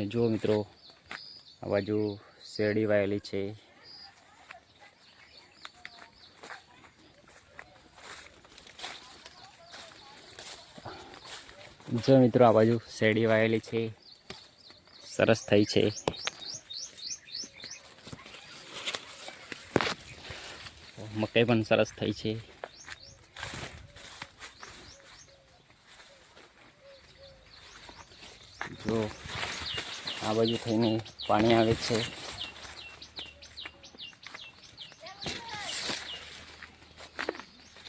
જો મિત્રો આ બાજુ શેરડી વાયેલી છે. જો મિત્રો આ બાજુ શેરડી વાયેલી છે, સરસ થઈ છે. મકાઈ પણ સરસ થઈ છે. જો આ બાજુ થઈને પાણી આવે છે.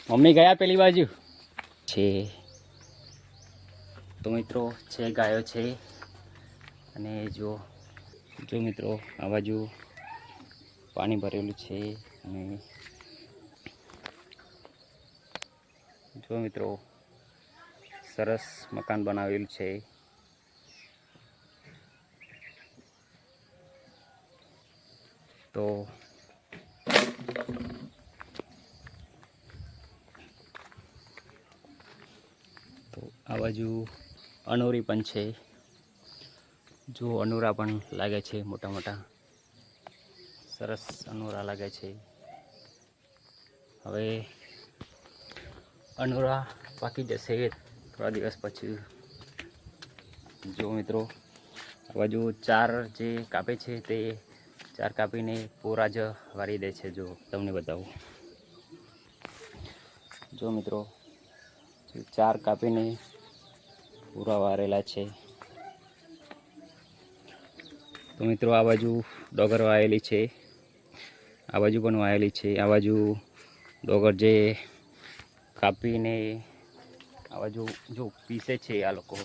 મમ્મી ગયા પેલી બાજુ છે. તો મિત્રો છે ગાયો છે. અને જો મિત્રો આ બાજુ પાણી ભરેલું છે. અને જો મિત્રો સરસ મકાન બનાવેલું છે. તો આ બાજુ અનોરી પણ છે. જો અનોરા પણ લાગે છે, મોટા મોટા સરસ અનોરા લાગે છે. હવે અનોરા પાકી જશે થોડા દિવસ પછી. જો મિત્રો આ બાજુ 4 જે કાપે છે તે 4 કાપીને પૂરા જ વાળી દે છે. જો તમને બતાવું, જો મિત્રો 4 કાપીને પૂરા વારેલા છે. તો મિત્રો આ બાજુ ડોગર વાયેલી છે, આ બાજુ પણ વાયેલી છે. આ બાજુ ડોગર જે કાપીને આ બાજુ જો પીસે છે આ લોકો,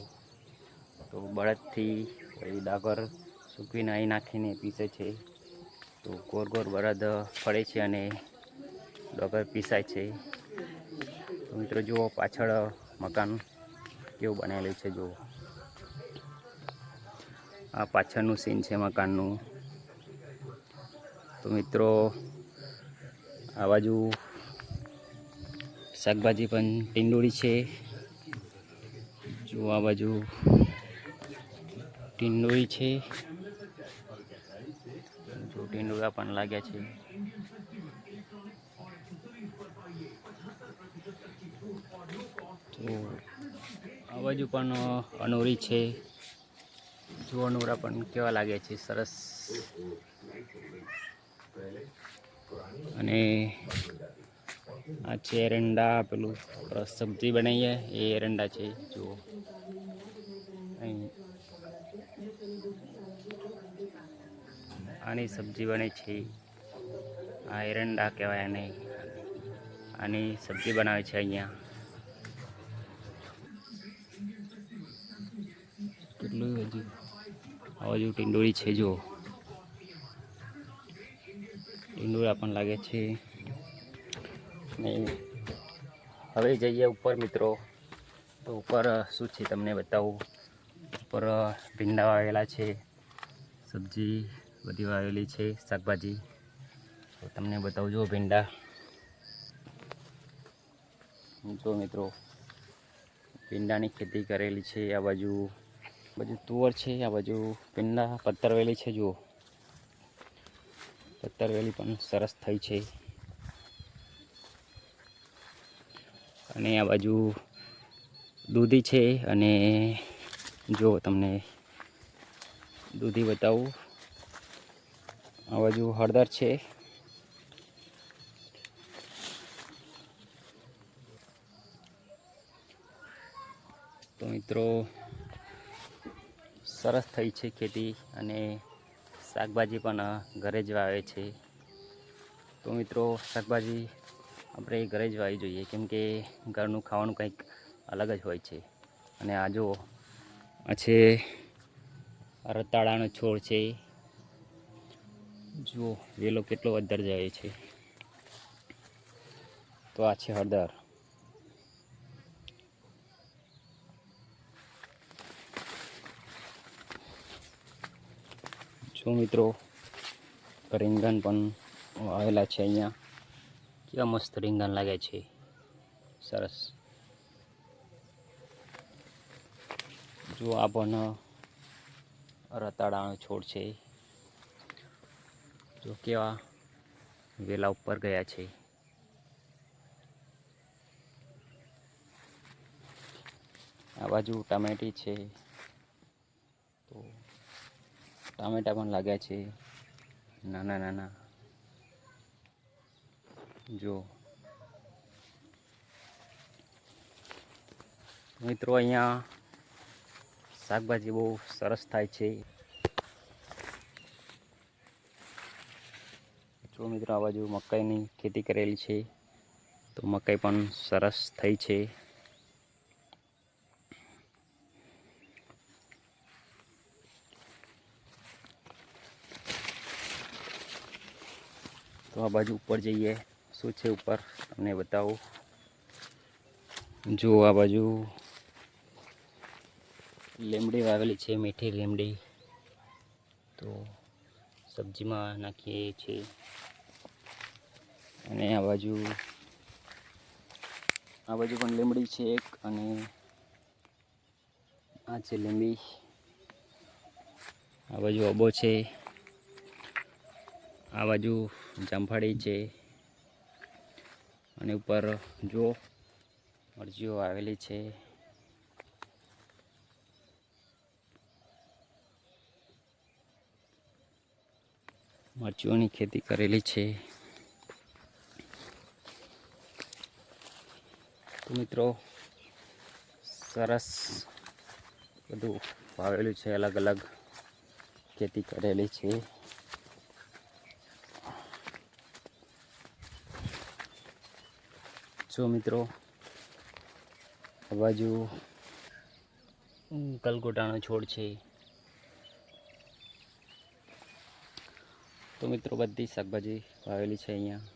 તો બળદથી પછી ડાબર સૂકવીને અહીં નાખીને પીસે છે. તો ગોર ગોર બળદ ફળે છે અને ડોગર પીસાય છે. તો મિત્રો જુઓ પાછળ મકાન કેવું બનેલું છે. જુઓ આ પાછળનું સીન છે મકાનનું. તો મિત્રો આ બાજુ શાકભાજી પણ ટીંડોળી છે. જો આ બાજુ ટીંડોળી છે. જો ટીંડોળા પણ લાગ્યા છે. તો આ બાજુ પણ અનોરી છે. જો અનોરા પણ કેવા લાગે છે, સરસ. અને આ છે એરંડા, પેલું સબ્જી બનાવીએ એ એરંડા છે. જુઓ અહીં આની સબ્જી બને છે. આ એરંડા કહેવાય આને. આની સબ્જી બનાવે છે અહીંયા. કેટલું હજુ આ બાજુ ટીંડોળી છે. જો ટીંડોળા પણ લાગે છે. ને હવે જઈએ ઉપર મિત્રો. તો ઉપર શું છે તમને બતાવું. ઉપર ભીંડા વાવેલા છે, સબ્જી બધી વાવેલી છે, શાકભાજી. તો તમને બતાવું. જો ભીંડા, જો મિત્રો ભીંડાની ખેતી કરેલી છે. આ બાજુ તુવર છે, આ બાજુ ભીંડા પત્તરવેલી છે. જુઓ પત્તરવેલી પણ સરસ થઈ છે. અને આ બાજુ દૂધી છે. અને જો તમને દૂધી બતાવું. આ બાજુ હળદર છે. તો મિત્રો સરસ થઈ છે ખેતી. અને શાકભાજી પણ ઘરે જ વાવે છે. તો મિત્રો શાકભાજી આપણે ઘરે જ વાવી જોઈએ, કેમ કે ઘરનું ખાવાનું કંઈક અલગ જ હોય છે. અને આ જો આ છે રતાળાનો છોડ છે. જુઓ વેલો કેટલો અંદર જાય છે. તો આ છે હળદર. જો મિત્રો રીંગણ પણ વાવેલા છે અહીંયા. કેવા મસ્ત રીંગણ લાગે છે, સરસ. જો આ પણ રતાળાનો છોડ છે, જો કેવા વેલા ઉપર ગયા છે. આ બાજુ ટામેટી છે, તો ટામેટા પણ લાગ્યા છે નાના નાના. જો મિત્રો અહીંયા શાકભાજી બહુ સરસ થાય છે. જો મિત્રો આ બાજુ મકાઈની ખેતી કરેલી છે, તો મકાઈ પણ સરસ થઈ છે. તો આ બાજુ ઉપર જઈએ, શું છે ઉપર તમને બતાવું. જો આ બાજુ લીમડી વાવેલી છે, મીઠી લીમડી, તો સબ્જીમાં નાખીએ છીએ. અને આ બાજુ પણ લીમડી છે એક, અને આ છે લીંબી. આ બાજુ અબો છે, આ બાજુ જામફળી છે, અને ઉપર જો મરચીઓ આવેલી છે. મરચીઓની ખેતી કરેલી છે. તો મિત્રો સરસ બધું વાવેલું છે, અલગ અલગ ખેતી કરેલી છે. જો મિત્રો આ બાજુ ગલગોટાનો છોડ છે. તો મિત્રો બધી શાકભાજી વાવેલી છે અહીંયા.